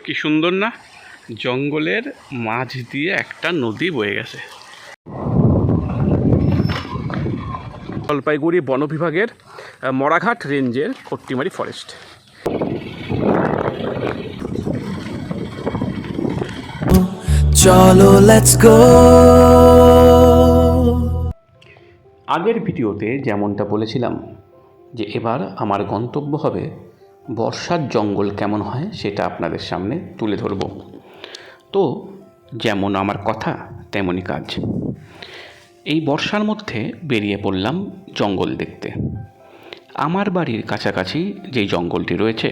কি সুন্দর না, জঙ্গলের মাঝ দিয়ে একটা নদী বয়ে গেছে। জলপাইগুড়ি বন বিভাগের মরাঘাট রেঞ্জের খট্টিমারি ফরেস্ট। চলো লেটস গো। আগের ভিডিওতে যেমনটা বলেছিলাম যে এবার আমার গন্তব্য হবে বর্ষার জঙ্গল কেমন হয় সেটা আপনাদের সামনে তুলে ধরব। তো যেমন আমার কথা তেমনই কাজ। এই বর্ষার মধ্যে বেরিয়ে পড়লাম জঙ্গল দেখতে। আমার বাড়ির কাছাকাছি যেই জঙ্গলটি রয়েছে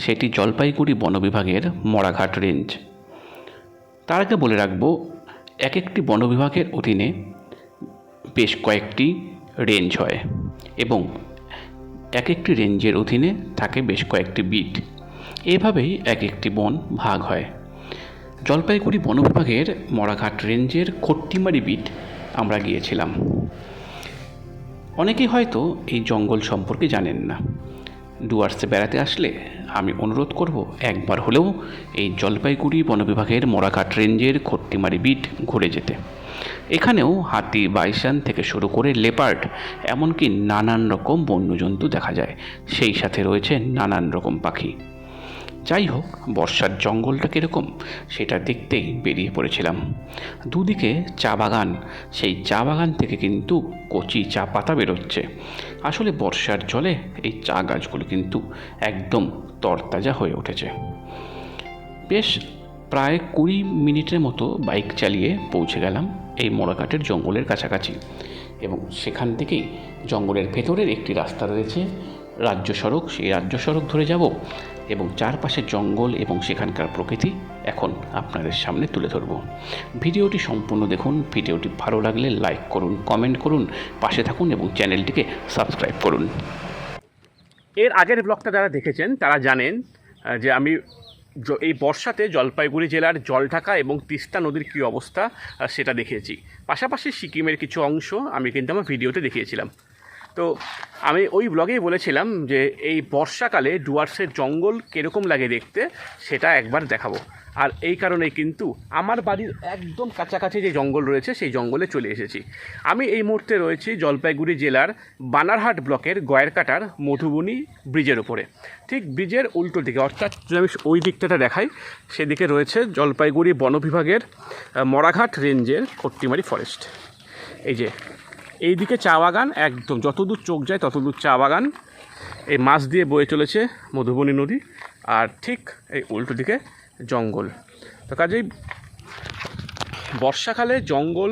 সেটি জলপাইগুড়ি বন বিভাগের মরাঘাট রেঞ্জ। তার আগে বলে রাখবো, এক একটি বন বিভাগের অধীনে বেশ কয়েকটি রেঞ্জ হয় এবং এক একটি রেঞ্জের অধীনে থাকে বেশ কয়েকটি বিট। এভাবেই এক একটি বন ভাগ হয়। জলপাইগুড়ি বন বিভাগের মরাঘাট রেঞ্জের খট্টিমারি বিট আমরা গিয়েছিলাম। অনেকেই হয়তো এই জঙ্গল সম্পর্কে জানেন না। ডুয়ার্সে বেড়াতে আসলে আমি অনুরোধ করব একবার হলেও এই জলপাইগুড়ি বন বিভাগের মরাঘাট রেঞ্জের খট্টিমারি বিট ঘুরে যেতে। এখানেও হাতি, বাইসন থেকে শুরু করে লেপার্ড, এমনকি নানান রকম বন্যজন্তু দেখা যায়। সেই সাথে রয়েছে নানান রকম পাখি। যাই হোক, বর্ষার জঙ্গলটা কীরকম সেটা দেখতেই বেরিয়ে পড়েছিলাম। দুদিকে চা বাগান, সেই চা বাগান থেকে কিন্তু কচি চা পাতা বেরোচ্ছে। আসলে বর্ষার জলে এই চা গাছগুলো কিন্তু একদম তরতাজা হয়ে উঠেছে। বেশ প্রায় 20 মিনিটের মতো বাইক চালিয়ে পৌঁছে গেলাম এই মরাঘাটের জঙ্গলের কাছাকাছি এবং সেখান থেকেই জঙ্গলের ভেতরের একটি রাস্তা রয়েছে, রাজ্য সড়ক। সেই রাজ্য সড়ক ধরে যাব এবং চারপাশে জঙ্গল এবং সেখানকার প্রকৃতি এখন আপনাদের সামনে তুলে ধরব। ভিডিওটি সম্পূর্ণ দেখুন। ভিডিওটি ভালো লাগলে লাইক করুন, কমেন্ট করুন, পাশে থাকুন এবং চ্যানেলটিকে সাবস্ক্রাইব করুন। এর আগের ব্লগটা যারা দেখেছেন তারা জানেন যে আমি এই বর্ষাতে জলপাইগুড়ি জেলার জলঢাকা এবং তিস্তা নদীর কী অবস্থা সেটা দেখিয়েছি। পাশাপাশি সিকিমের কিছু অংশ আমি কিন্তু আমার ভিডিওতে দেখিয়েছিলাম। তো আমি ওই ব্লগেই বলেছিলাম যে এই বর্ষাকালে ডুয়ার্সের জঙ্গল কীরকম লাগে দেখতে সেটা একবার দেখাবো। আর এই কারণেই কিন্তু আমার বাড়ির একদম কাছাকাছি যে জঙ্গল রয়েছে সেই জঙ্গলে চলে এসেছি। আমি এই মুহূর্তে রয়েছি জলপাইগুড়ি জেলার বানারহাট ব্লকের গয়েরকাটার মধুবনী ব্রিজের উপরে। ঠিক ব্রিজের উল্টো দিকে, অর্থাৎ যদি আমি ওই দিকটা দেখাই, সেদিকে রয়েছে জলপাইগুড়ি বন বিভাগের মরাঘাট রেঞ্জের খট্টিমারি ফরেস্ট। এই যে এইদিকে চা বাগান, একদম যতদূর চোখ যায় ততদূর চা বাগান। এই মাছ দিয়ে বয়ে চলেছে মধুবনী নদী, আর ঠিক এই উল্টো দিকে জঙ্গল। তো কাজেই বর্ষাকালে জঙ্গল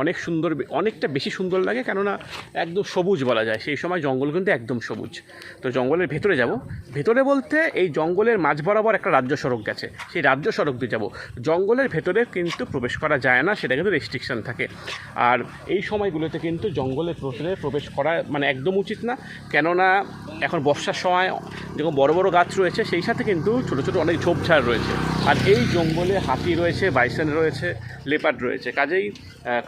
অনেক সুন্দর, অনেকটা বেশি সুন্দর লাগে, কেননা একদম সবুজ বলা যায়। সেই সময় জঙ্গল কিন্তু একদম সবুজ। তো জঙ্গলের ভেতরে যাব, ভেতরে বলতে এই জঙ্গলের মাঝ বরাবর একটা রাজ্য সড়ক গেছে, সেই রাজ্য সড়ক দিয়ে যাব। জঙ্গলের ভেতরে কিন্তু প্রবেশ করা যায় না, সেটা কিন্তু রেস্ট্রিকশান থাকে। আর এই সময়গুলোতে কিন্তু জঙ্গলের ভেতরে প্রবেশ করা মানে একদম উচিত না, কেননা এখন বর্ষার সময় যেরকম বড় বড় গাছ রয়েছে, সেই সাথে কিন্তু ছোটো ছোটো অনেক ঝোপঝাড় রয়েছে। আর এই জঙ্গলে হাতি রয়েছে, বাইসন রয়েছে, লেপার্ড রয়েছে। কাজেই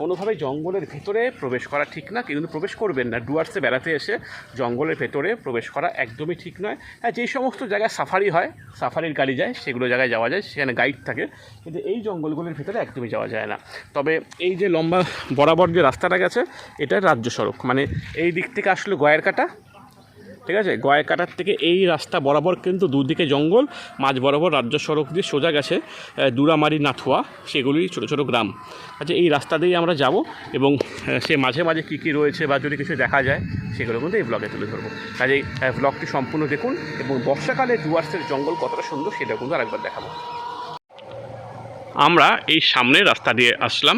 কোনোভাবেই জঙ্গলের ভেতরে প্রবেশ করা ঠিক না, কিন্তু প্রবেশ করবেন না। ডুয়ার্সে বেড়াতে এসে জঙ্গলের ভেতরে প্রবেশ করা একদমই ঠিক নয়। হ্যাঁ, যেই সমস্ত জায়গায় সাফারি হয়, সাফারির গাড়ি যায়, সেগুলো জায়গায় যাওয়া যায়, সেখানে গাইড থাকে, কিন্তু এই জঙ্গলগুলোর ভেতরে একদমই যাওয়া যায় না। তবে এই যে লম্বা বরাবর যে রাস্তাটা গেছে, এটা রাজ্য সড়ক, মানে এই দিক থেকে আসলে গয়েরকাটা, ঠিক আছে, গয়েরকাটার থেকে এই রাস্তা বরাবর কিন্তু দুদিকে জঙ্গল, মাঝ বরাবর রাজ্য সড়ক দিয়ে সোজা গেছে দুরামারি, নাথুয়া, সেগুলি ছোটো ছোটো গ্রাম। আচ্ছা, এই রাস্তা দিয়েই আমরা যাব এবং সে মাঝে মাঝে কী কী রয়েছে বা যদি কিছু দেখা যায় সেগুলো কিন্তু এই ব্লগে তুলে ধরবো। কাজেই ব্লগটি সম্পূর্ণ দেখুন এবং বর্ষাকালে ডুয়ার্সের জঙ্গল কতটা সুন্দর সেটা কিন্তু আরেকবার দেখাবো। আমরা এই সামনের রাস্তা দিয়ে আসলাম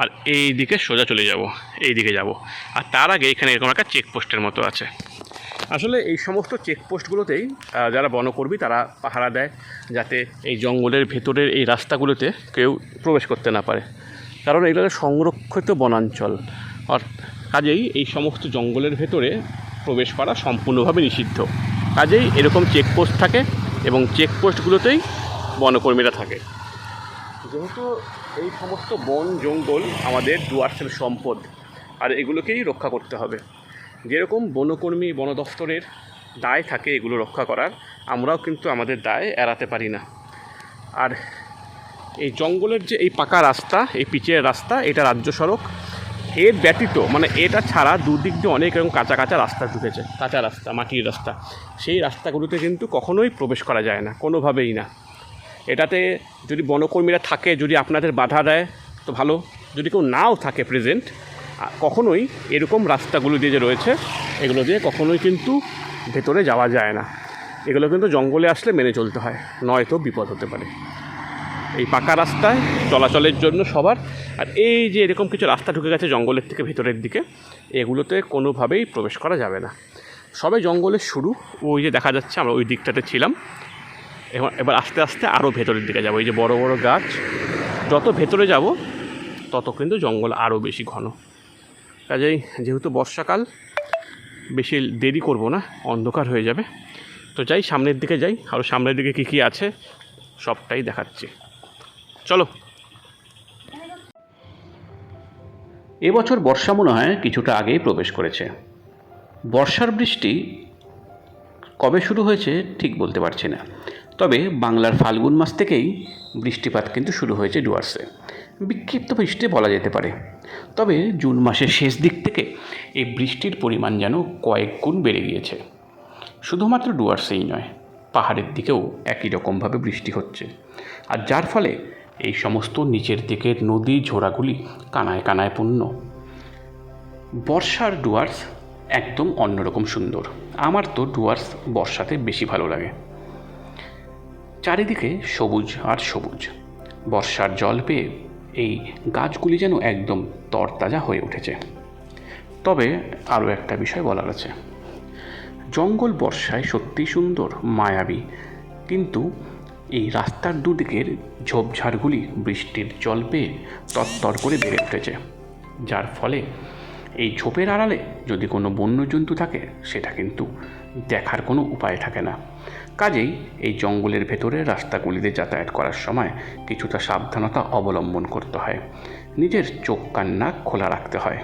আর এই দিকে সোজা চলে যাব, এই দিকে যাব। আর তার আগে এখানে এরকম একটা চেকপোস্টের মতো আছে। আসলে এই সমস্ত চেকপোস্টগুলোতেই যারা বনকর্মী তারা পাহারা দেয়, যাতে এই জঙ্গলের ভেতরের এই রাস্তাগুলোতে কেউ প্রবেশ করতে না পারে, কারণ এগুলো সংরক্ষিত বনাঞ্চল। আর কাজেই এই সমস্ত জঙ্গলের ভেতরে প্রবেশ করা সম্পূর্ণভাবে নিষিদ্ধ। কাজেই এরকম চেকপোস্ট থাকে এবং চেকপোস্টগুলোতেই বনকর্মীরা থাকে। যেহেতু এই সমস্ত বন জঙ্গল আমাদের ডুয়ার্সের সম্পদ, আর এগুলোকেই রক্ষা করতে হবে। যেরকম বনকর্মী, বন দফতরের দায় থাকে এগুলো রক্ষা করার, আমরাও কিন্তু আমাদের দায় এড়াতে পারি না। আর এই জঙ্গলের যে এই পাকা রাস্তা, এই পিচের রাস্তা, এটা রাজ্য সড়ক। এর ব্যতীত মানে এটা ছাড়া দুদিক দিয়ে অনেক এরকম কাঁচা কাঁচা রাস্তা ঢুকেছে, কাঁচা রাস্তা, মাটির রাস্তা। সেই রাস্তাগুলোতে কিন্তু কখনোই প্রবেশ করা যায় না, কোনোভাবেই না। এটাতে যদি বনকর্মীরা থাকে, যদি আপনাদের বাধা দেয় তো ভালো, যদি কেউ নাও থাকে প্রেজেন্ট, কখনোই এরকম রাস্তাগুলো দিয়ে যে রয়েছে এগুলো দিয়ে কখনোই কিন্তু ভেতরে যাওয়া যায় না। এগুলো কিন্তু জঙ্গলে আসলে মেনে চলতে হয়, নয়তো বিপদ হতে পারে। এই পাকা রাস্তায় চলাচলের জন্য সবার। আর এই যে এরকম কিছু রাস্তা ঢুকে গেছে জঙ্গলের থেকে ভেতরের দিকে, এগুলোতে কোনোভাবেই প্রবেশ করা যাবে না। সবে জঙ্গলের শুরু, ওই যে দেখা যাচ্ছে আমরা ওই দিকটাতে ছিলাম। এবার আস্তে আস্তে আরও ভেতরের দিকে যাবো। এই যে বড় বড় গাছ, যত ভেতরে যাব তত কিন্তু জঙ্গল আরও বেশি ঘন। কাজেই যেহেতু বর্ষাকাল, বেশি দেরি করব না, অন্ধকার হয়ে যাবে। তো যাই, সামনের দিকে যাই, আরও সামনের দিকে কী কী আছে সবটাই দেখাচ্ছি, চলো। এবছর বর্ষা মনে হয় কিছুটা আগেই প্রবেশ করেছে। বর্ষার বৃষ্টি কবে শুরু হয়েছে ঠিক বলতে পারছি না, তবে বাংলার ফাল্গুন মাস থেকেই বৃষ্টিপাত কিন্তু শুরু হয়েছে ডুয়ার্সে। বিক্ষিপ্ত বৃষ্টি বলা যেতে পারে, তবে জুন মাসের শেষ দিক থেকে এই বৃষ্টির পরিমাণ যেন কয়েক গুণ বেড়ে গিয়েছে। শুধুমাত্র ডুয়ার্সেই নয়, পাহাড়ের দিকেও একই রকমভাবে বৃষ্টি হচ্ছে। আর যার ফলে এই সমস্ত নিচের দিকের নদী ঝোড়াগুলি কানায় কানায় পূর্ণ। বর্ষার ডুয়ার্স একদম অন্যরকম সুন্দর। আমার তো ডুয়ার্স বর্ষাতে বেশি ভালো লাগে। চারিদিকে সবুজ আর সবুজ। বর্ষার জল পেয়ে এই গাছগুলি যেন একদম তরতাজা হয়ে উঠেছে। তবে আরও একটা বিষয় বলার আছে, জঙ্গল বর্ষায় সত্যিই সুন্দর, মায়াবী, কিন্তু এই রাস্তার দুদিকের ঝোপঝাড়গুলি বৃষ্টির জল পেয়ে তরতর করে বেড়ে উঠেছে, যার ফলে এই ঝোপের আড়ালে যদি কোনো বন্যজন্তু থাকে সেটা কিন্তু দেখার কোনো উপায় থাকে না। কাজেই এই জঙ্গলের ভেতরে রাস্তাগুলিতে যাতায়াত করার সময় কিছুটা সাবধানতা অবলম্বন করতে হয়, নিজের চোখ কান নাক খোলা রাখতে হয়।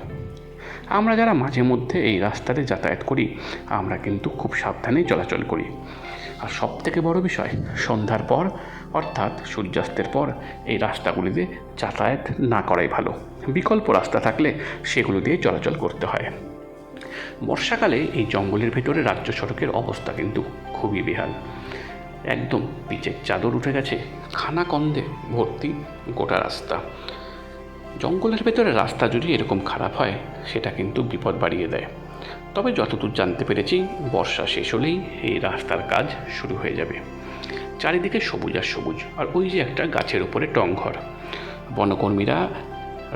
আমরা যারা মাঝে মধ্যে এই রাস্তাতে যাতায়াত করি আমরা কিন্তু খুব সাবধানেই চলাচল করি। আর সবথেকে বড় বিষয়, সন্ধ্যার পর অর্থাৎ সূর্যাস্তের পর এই রাস্তাগুলিতে যাতায়াত না করাই ভালো। বিকল্প রাস্তা থাকলে সেগুলো দিয়ে চলাচল করতে হয়। বর্ষাকালে এই জঙ্গলের ভেতরে রাজ্য সড়কের অবস্থা কিন্তু খুবই বেহাল। একদম পিচের চাদর উঠে গেছে, খানাকন্দে ভর্তি গোটা রাস্তা। জঙ্গলের ভেতরে রাস্তা যদি এরকম খারাপ হয় সেটা কিন্তু বিপদ বাড়িয়ে দেয়। তবে যতদূর জানতে পেরেছি বর্ষা শেষ হলেই এই রাস্তার কাজ শুরু হয়ে যাবে। চারিদিকে সবুজ আর সবুজ, আর ওই যে একটা গাছের উপরে টংঘর। বনকর্মীরা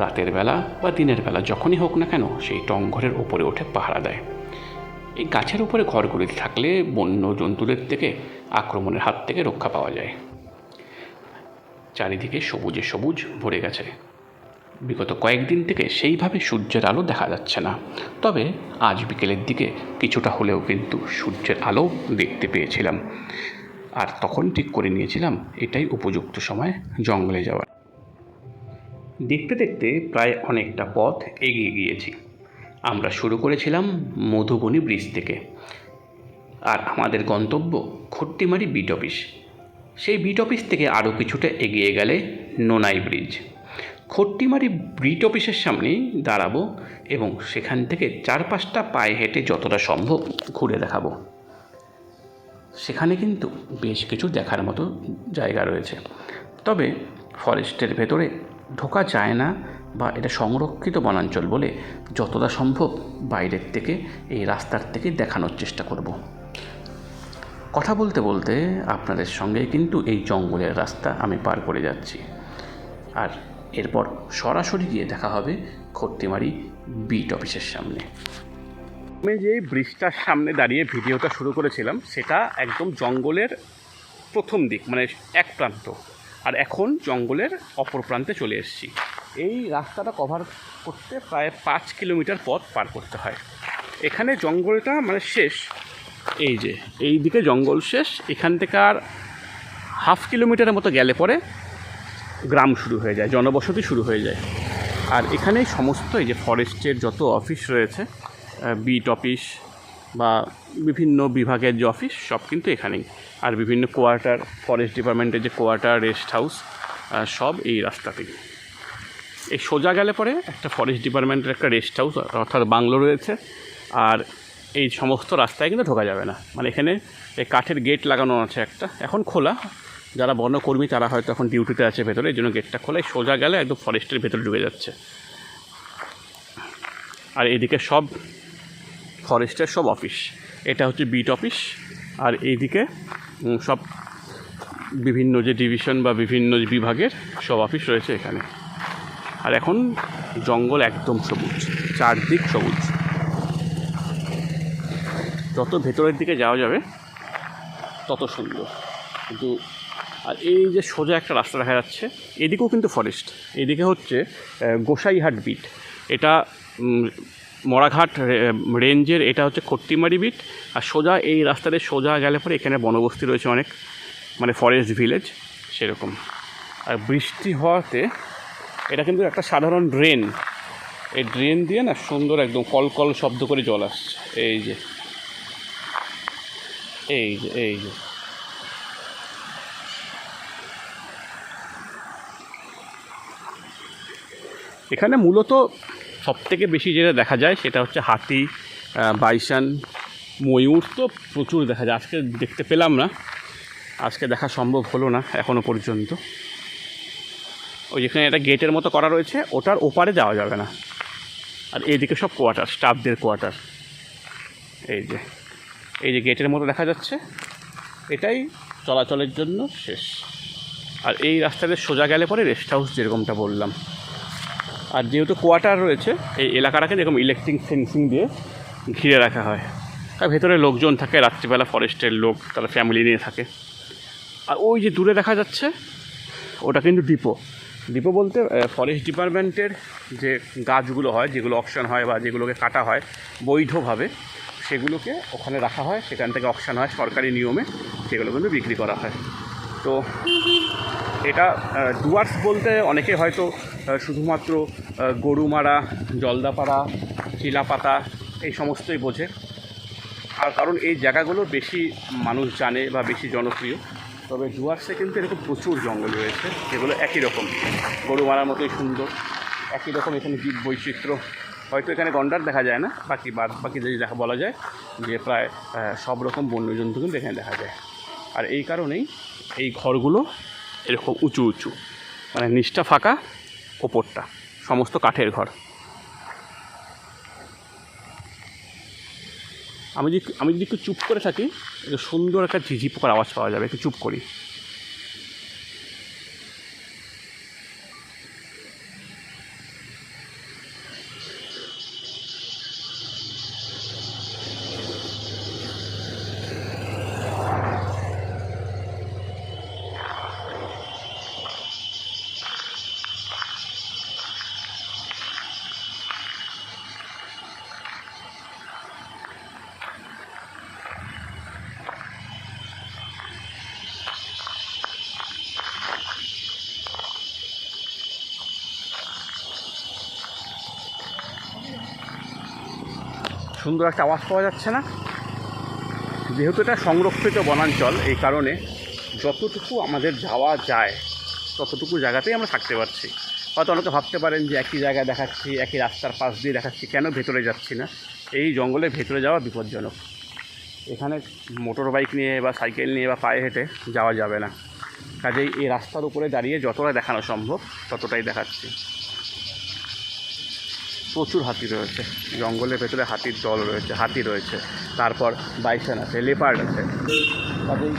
রাতের বেলা বা দিনের বেলা যখনই হোক না কেন সেই টংঘরের ওপরে উঠে পাহারা দেয়। এই গাছের উপরে ঘরগুলিতে থাকলে বন্য জন্তুদের থেকে আক্রমণের হাত থেকে রক্ষা পাওয়া যায়। চারিদিকে সবুজে সবুজ ভরে গেছে। বিগত কয়েকদিন থেকে সেইভাবে সূর্যের আলো দেখা যাচ্ছে না, তবে আজ বিকেলের দিকে কিছুটা হলেও কিন্তু সূর্যের আলো দেখতে পেয়েছিলাম। আর তখন ঠিক করে নিয়েছিলাম এটাই উপযুক্ত সময় জঙ্গলে যাওয়ার। দেখতে দেখতে প্রায় অনেকটা পথ এগিয়ে গিয়েছি। আমরা শুরু করেছিলাম মধুবনী ব্রিজ থেকে, আর আমাদের গন্তব্য খট্টিমারি বিট অফিস। সেই বিট অফিস থেকে আরও কিছুটা এগিয়ে গেলে নোনাই ব্রিজ। খট্টিমারি ব্রিট অফিসের সামনেই দাঁড়াবো এবং সেখান থেকে 4-5টা পায়ে হেঁটে যতটা সম্ভব ঘুরে দেখাবো। সেখানে কিন্তু বেশ কিছু দেখার মতো জায়গা রয়েছে, তবে ফরেস্টের ভেতরে ঢোকা যায় না, বা এটা সংরক্ষিত বনাঞ্চল বলে যতটা সম্ভব বাইরের থেকে এই রাস্তার থেকে দেখানোর চেষ্টা করব। কথা বলতে বলতে আপনাদের সঙ্গে কিন্তু এই জঙ্গলের রাস্তা আমি পার করে যাচ্ছি, আর এরপর সরাসরি গিয়ে দেখা হবে খট্টিমারি বিট অফিসের সামনে। আমি যে ব্রিজটার সামনে দাঁড়িয়ে ভিডিওটা শুরু করেছিলাম সেটা একদম জঙ্গলের প্রথম দিক, মানে এক প্রান্ত, আর এখন জঙ্গলের অপর প্রান্তে চলে এসেছি। এই রাস্তাটা কভার করতে প্রায় 5 কিলোমিটার পথ পার করতে হয়। এখানে জঙ্গলটা মানে শেষ, এই যে এই দিকে জঙ্গল শেষ, এখান থেকে আর 1/2 কিলোমিটারের মতো গেলে পরে গ্রাম শুরু হয়ে যায়, জনবসতি শুরু হয়ে যায়। আর এখানেই সমস্ত এই যে ফরেস্টের যত অফিস রয়েছে, বিট অফিস, বা বিভিন্ন বিভাগের যে অফিস সব কিন্তু এখানেই। আর বিভিন্ন কোয়ার্টার, ফরেস্ট ডিপার্টমেন্টের যে কোয়ার্টার, রেস্ট হাউস সব এই রাস্তাতেই। এই সোজা গেলে পরে একটা ফরেস্ট ডিপার্টমেন্টের একটা রেস্ট হাউস অর্থাৎ বাংলো রয়েছে। আর এই সমস্ত রাস্তায় কিন্তু ঢোকা যাবে না, মানে এখানে এই কাঠের গেট লাগানো আছে একটা, এখন খোলা, যারা বনকর্মী তারা হয়তো এখন ডিউটিতে আছে ভেতরে, এই জন্য গেটটা খোলা। সোজা গেলে একদম ফরেস্টের ভেতরে ঢুকে যাচ্ছে। আর এদিকে সব ফরেস্টের সব অফিস, এটা হচ্ছে বিট অফিস। আর এইদিকে সব বিভিন্ন যে ডিভিশন বা বিভিন্ন বিভাগের সব অফিস রয়েছে এখানে। আর এখন জঙ্গল একদম সবুজ, চারদিক সবুজ। যত ভেতরের দিকে যাওয়া যাবে তত সুন্দর। কিন্তু আর এই যে সোজা একটা রাস্তা দেখা যাচ্ছে, এদিকেও কিন্তু ফরেস্ট। এদিকে হচ্ছে গোসাইহাট বিট, এটা মরাঘাট রেঞ্জের, এটা হচ্ছে খট্টিমারি বিট। আর সোজা এই রাস্তাতে সোজা গেলে পরে এখানে বনবস্তি রয়েছে অনেক, মানে ফরেস্ট ভিলেজ সেরকম। আর বৃষ্টি হওয়াতে এটা কিন্তু একটা সাধারণ ড্রেন, এই ড্রেন দিয়ে না সুন্দর একদম কলকল শব্দ করে জল আসছে। এই যে এই যে এই যে এখানে মূলত সবথেকে বেশি যেটা দেখা যায় সেটা হচ্ছে হাতি, বাইসন, ময়ূর তো প্রচুর দেখা যায়। আজকে দেখতে পেলাম না, আজকে দেখা সম্ভব হলো না এখনও পর্যন্ত। ওই যেখানে একটা গেটের মতো করা রয়েছে ওটার ওপারে যাওয়া যাবে না। আর এইদিকে সব কোয়ার্টার, স্টাফদের কোয়ার্টার। এই যে গেটের মতো দেখা যাচ্ছে, এটাই চলাচলের জন্য শেষ। আর এই রাস্তাতে সোজা গেলে পরে রেস্ট হাউস যেরকমটা বললাম। আর যেহেতু কোয়ার্টার রয়েছে, এই এলাকাটাকে যেরকম ইলেকট্রিক ফেন্সিং দিয়ে ঘিরে রাখা হয়। আর ভেতরে লোকজন থাকে, রাত্রিবেলা ফরেস্টের লোক, তারা ফ্যামিলি নিয়ে থাকে। আর ওই যে দূরে দেখা যাচ্ছে ওটা কিন্তু ডিপো। ডিপো বলতে ফরেস্ট ডিপার্টমেন্টের যে গাছগুলো হয়, যেগুলো অকশন হয় বা যেগুলোকে কাটা হয় বৈধভাবে, সেগুলোকে ওখানে রাখা হয়, সেখান থেকে অকশন হয় সরকারি নিয়মে, সেগুলো কিন্তু বিক্রি করা হয়। তো এটা ডুয়ার্স বলতে অনেকে হয়তো শুধুমাত্র গরুমারা, জলদাপাড়া, চিলাপাতা এই সমস্তই বোঝে। আর কারণ এই জায়গাগুলো বেশি মানুষ জানে বা বেশি জনপ্রিয়। তবে ডুয়ার্সে কিন্তু এরকম প্রচুর জঙ্গল রয়েছে, যেগুলো একই রকম, গরুমারার মতোই সুন্দর, একই রকম। এখানে জীব বৈচিত্র্য, হয়তো এখানে গন্ডার দেখা যায় না, বাকি যদি দেখা বলা যায় যে প্রায় সব রকম বন্যজন্তু কিন্তু এখানে দেখা যায়। আর এই কারণেই এই ঘরগুলো এরকম উঁচু উঁচু, মানে নিচটা ফাঁকা, ওপরটা সমস্ত কাঠের ঘর। আমি যদি একটু চুপ করে থাকি, একটু সুন্দর একটা ঝিঝি পোকার আওয়াজ পাওয়া যাবে, একটু চুপ করি। সুন্দর একটা আওয়াজ পাওয়া যাচ্ছে না? যেহেতু এটা সংরক্ষিত বনাঞ্চল, এই কারণে যতটুকু আমাদের যাওয়া যায় ততটুকু জায়গাতেই আমরা থাকতে পারছি। হয়তো অনেকে ভাবতে পারেন যে একই জায়গায় দেখাচ্ছি, একই রাস্তার পাশ দিয়ে দেখাচ্ছি, কেন ভেতরে যাচ্ছি না? এই জঙ্গলের ভেতরে যাওয়া বিপজ্জনক। এখানে মোটর বাইক নিয়ে বা সাইকেল নিয়ে বা পায়ে হেঁটে যাওয়া যাবে না। কাজেই এই রাস্তার উপরে দাঁড়িয়ে যতটা দেখানো সম্ভব ততটাই দেখাচ্ছি। প্রচুর হাতি রয়েছে জঙ্গলের ভেতরে, হাতির দল রয়েছে, হাতি রয়েছে, তারপর বাইসন আছে, লেপার্ড আছে। কাজেই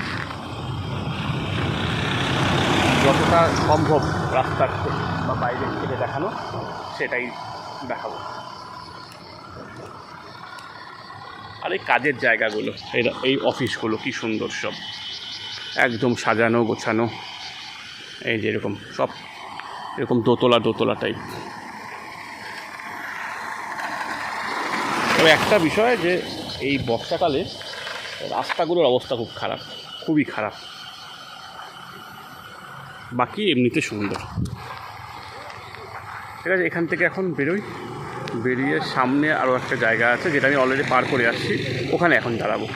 যতটা সম্ভব রাস্তার বা বাইরের থেকে দেখানো সেটাই দেখাবো। আর এই কাজের জায়গাগুলো, এই অফিসগুলো কি সুন্দর, সব একদম সাজানো গোছানো। এই যে এরকম সব এরকম দোতলা টাইপ। তবে একটা বিষয় যে এই বর্ষাকালে রাস্তাগুলোর অবস্থা খুব খারাপ, খুবই খারাপ। বাকি এমনিতে সুন্দর। ঠিক আছে, এখান থেকে এখন বেরোই, বেরিয়ে সামনে আরও একটা জায়গা আছে যেটা আমি অলরেডি পার করে আসছি, ওখানে এখন দাঁড়াবো।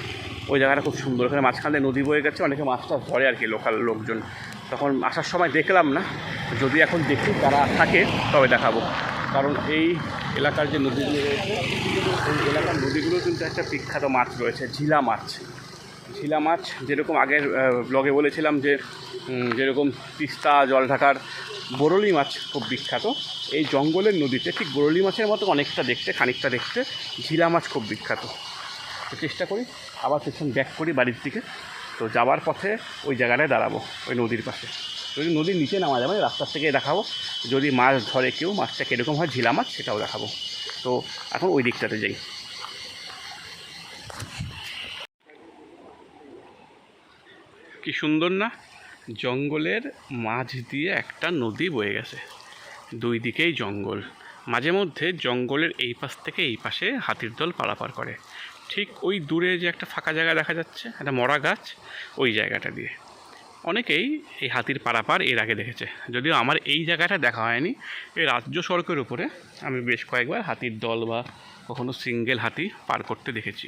ওই জায়গাটা খুব সুন্দর, ওখানে মাঝখানে নদী বয়ে গেছে, অনেকে মাছ টাছ ধরে আর কি, লোকাল লোকজন। তখন আসার সময় দেখলাম না, যদি এখন দেখি তারা থাকে তবে দেখাবো। কারণ এই এলাকার যে নদীগুলো রয়েছে, এই এলাকার নদীগুলো কিন্তু একটা বিখ্যাত মাছ রয়েছে, ঝিলা মাছ। ঝিলা মাছ যেরকম আগের ব্লগে বলেছিলাম যে যেরকম তিস্তা জলঢাকার বরলি মাছ খুব বিখ্যাত, এই জঙ্গলের নদীতে ঠিক বরলি মাছের মতো অনেকটা দেখতে, খানিকটা দেখতে ঝিলা মাছ খুব বিখ্যাত। তো চেষ্টা করি আবার পেছন ব্যাক করি বাড়ির দিকে। তো যাওয়ার পথে ওই জায়গাটায় দাঁড়াবো, ওই নদীর পাশে। যদি নদীর নিচে নামা যাবে রাস্তার থেকে দেখাবো, যদি মাছ ধরে কেউ, মাছটা কীরকম হয় ঝিলা মাছ সেটাও দেখাবো। তো এখন ওই দিকটাতে যাই। কি সুন্দর না, জঙ্গলের মাঝ দিয়ে একটা নদী বয়ে গেছে, দুই দিকেই জঙ্গল, মাঝে মধ্যে জঙ্গলের এই পাশ থেকে এই পাশে হাতির দল পারাপার করে। ঠিক ওই দূরে যে একটা ফাঁকা জায়গা দেখা যাচ্ছে, একটা মরা গাছ, ওই জায়গাটা দিয়ে অনেকেই এই হাতির পারাপার এর আগে দেখেছে, যদিও আমার এই জায়গাটা দেখা হয়নি। এই রাজ্য সড়কের উপরে আমি বেশ কয়েকবার হাতির দল বা কখনো সিঙ্গেল হাতি পার করতে দেখেছি।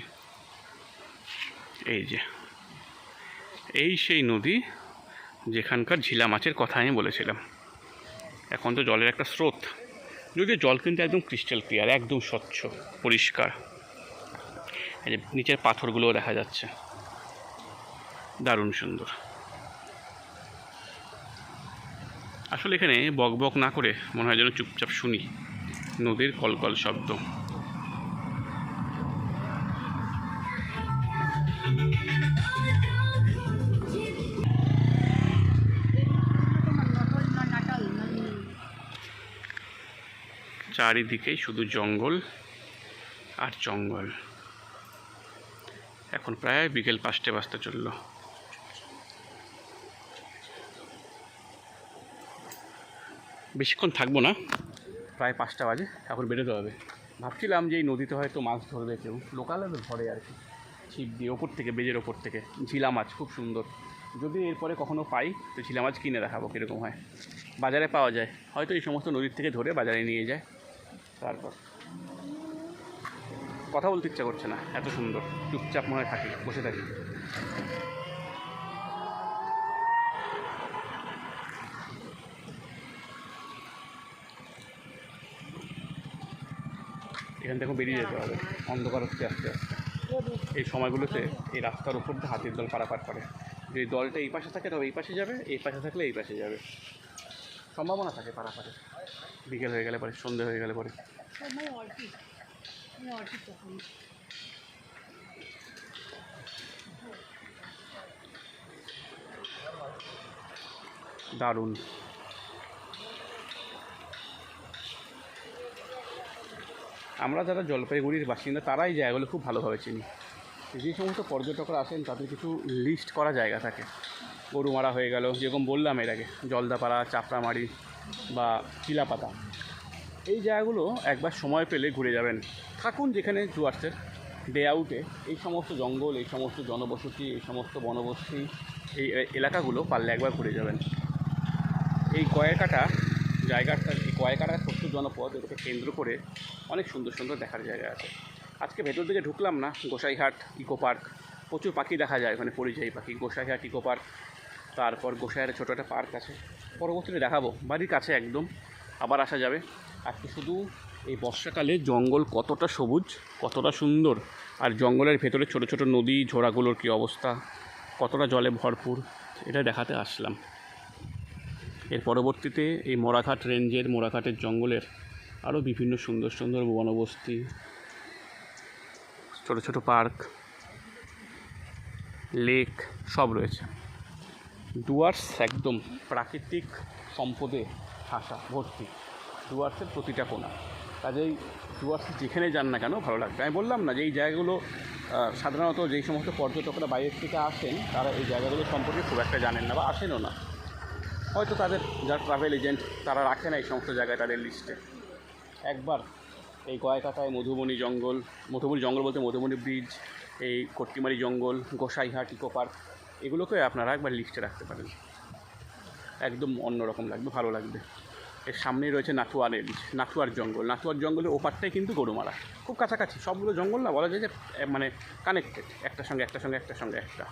এই যে এই সেই নদী যেখানকার ঝিলা মাছের কথা আমি বলেছিলাম। এখন তো জলের একটা স্রোত, যদিও জল কিন্তু একদম ক্রিস্টাল ক্লিয়ার, একদম স্বচ্ছ পরিষ্কার। এই যে নিচের পাথরগুলোও দেখা যাচ্ছে, দারুণ সুন্দর। আসলে এখানে বক বক না করে মনে হয় যেন চুপচাপ শুনি নদীর কলকল শব্দ। চারিদিকেই শুধু জঙ্গল আর জঙ্গল। এখন প্রায় বিকেল 5টে বাজতে চলল। বেশিক্ষণ থাকবো না, প্রায় 5টা বাজে, এখন বেরোতে হবে। ভাবছিলাম যে এই নদীতে হয়তো মাছ ধরবে কেউ, লোকালে ধরে আর কি, ছিপ দিয়ে ওপর থেকে, বেজের ওপর থেকে ঝিলা মাছ খুব সুন্দর। যদি এরপরে কখনো পাই তো ঝিলা মাছ কিনে দেখাবো কীরকম হয়। বাজারে পাওয়া যায়, হয়তো এই সমস্ত নদীর থেকে ধরে বাজারে নিয়ে যায়। তারপর কথা বলতে ইচ্ছা করছে না, এত সুন্দর, চুপচাপ মনে হয় থাকি, বসে থাকি। এখান থেকে বেরিয়ে যেতে হবে, অন্ধকার হচ্ছে আস্তে আস্তে। এই সময়গুলোতে এই রাস্তার উপর দিয়ে হাতির দল পারাপার করে। যদি দলটা এই পাশে থাকে তবে এই পাশে যাবে, এই পাশে থাকলে এই পাশে যাবে, সম্ভাবনা থাকে পারাপারে। বিকেল হয়ে গেলে পরে, সন্ধে হয়ে গেলে পরে। দারুণ। আমরা যারা জলপাইগুড়ির বাসিন্দা তারা এই জায়গাগুলো খুব ভালোভাবে চিনি। যে সমস্ত পর্যটকরা আসেন তাদের কিছু লিস্ট করা জায়গা থাকে। গরুমারা হয়ে গেল, যেরকম বললাম এর আগে, জলদাপাড়া, চাপড়ামারি বা চিলাপাতা, এই জায়গাগুলো একবার সময় পেলে ঘুরে যাবেন। থাকুন যেখানে ডুয়ার্সের ডে আউটে, এই সমস্ত জঙ্গল, এই সমস্ত জনবসতি, এই সমস্ত বনবস্তি, এই এলাকাগুলো পারলে একবার ঘুরে যাবেন। এই কয়েকাটা জায়গাটা, এই কয়েকাটা ছোট্ট জনপদ, এটাকে কেন্দ্র করে অনেক সুন্দর সুন্দর দেখার জায়গা আছে। আজকে ভেতর দিকে ঢুকলাম না, গোসাইহাট ইকো পার্ক, প্রচুর পাখি দেখা যায় ওখানে, পরিযায়ী পাখি। গোসাইহাট ইকো পার্ক, তারপর গোসাইহাটে ছোটো একটা পার্ক আছে, পরবর্তীতে দেখাবো, বাড়ির কাছে একদম, আবার আসা যাবে। আজকে শুধু এই বর্ষাকালে জঙ্গল কতটা সবুজ, কতটা সুন্দর, আর জঙ্গলের ভেতরে ছোটো ছোটো নদী ঝোড়াগুলোর কী অবস্থা, কতটা জলে ভরপুর, এটা দেখাতে আসলাম। এর পরবর্তীতে এই মোড়াঘাট রেঞ্জের, মোড়াঘাটের জঙ্গলের আরও বিভিন্ন সুন্দর সুন্দর বনবস্তি, ছোটো ছোটো পার্ক, লেক সব রয়েছে। ডুয়ার্স একদম প্রাকৃতিক সম্পদে ঠাসা ভর্তি, ডুয়ার্সের প্রতিটা কোণা। কাজেই ডুয়ার্সে যেখানে যান না কেন ভালো লাগবে। আমি বললাম না যে এই জায়গাগুলো সাধারণত যেই সমস্ত পর্যটকরা বাইরের থেকে আসেন তারা এই জায়গাগুলো সম্পর্কে খুব একটা জানেন না বা আসেনও না। হয়তো তাদের যারা ট্রাভেল এজেন্ট তারা রাখে না এই সমস্ত জায়গায় তাদের লিস্টে। একবার এই গয়াকাটায় মধুবনী জঙ্গল, মধুবনী জঙ্গল বলতে মধুবনী ব্রিজ, এই কট্টিমারি জঙ্গল, গোসাইহাট ইকো পার্ক, এগুলোকে আপনারা একবার লিস্টে রাখতে পারেন। একদম অন্যরকম লাগবে, ভালো লাগবে। এর সামনেই রয়েছে নাথুয়া রেঞ্জ, নাথুয়ার জঙ্গল। নাথুয়ার জঙ্গলের ওপারটাই কিন্তু গরুমারা, খুব কাছাকাছি। সবগুলো জঙ্গল না, বলা যায় যে মানে কানেক্টেড, একটার সঙ্গে একটা।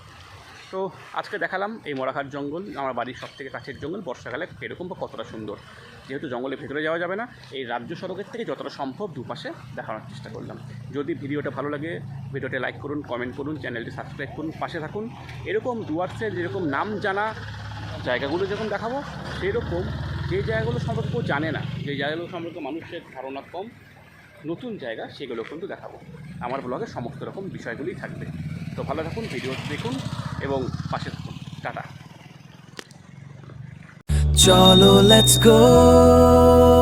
তো আজকে দেখালাম এই মরাঘাট জঙ্গল, আমার বাড়ির সবথেকে কাছের জঙ্গল। বর্ষাকালে কীরকম বা কতটা সুন্দর। যেহেতু জঙ্গলের ভেতরে যাওয়া যাবে না, এই রাজ্য সড়কের থেকে যতটা সম্ভব দুপাশে দেখানোর চেষ্টা করলাম। যদি ভিডিওটা ভালো লাগে, ভিডিওটা লাইক করুন, কমেন্ট করুন, চ্যানেলটি সাবস্ক্রাইব করুন, পাশে থাকুন। এরকম ডুয়ার্সের যেরকম নাম জানা জায়গাগুলো যখন দেখাবো, সেরকম যে জায়গাগুলো সম্পর্কে কেউ জানে না, যে জায়গাগুলো সম্পর্কে মানুষের ধারণা কম, নতুন জায়গা, সেগুলো কিন্তু দেখাবো। আমার ব্লগে সমস্ত রকম বিষয়গুলোই থাকবে। তো ভালো থাকুন, ভিডিও দেখুন এবং পাশে থাকুন। টাটা। চলো লেটস গো।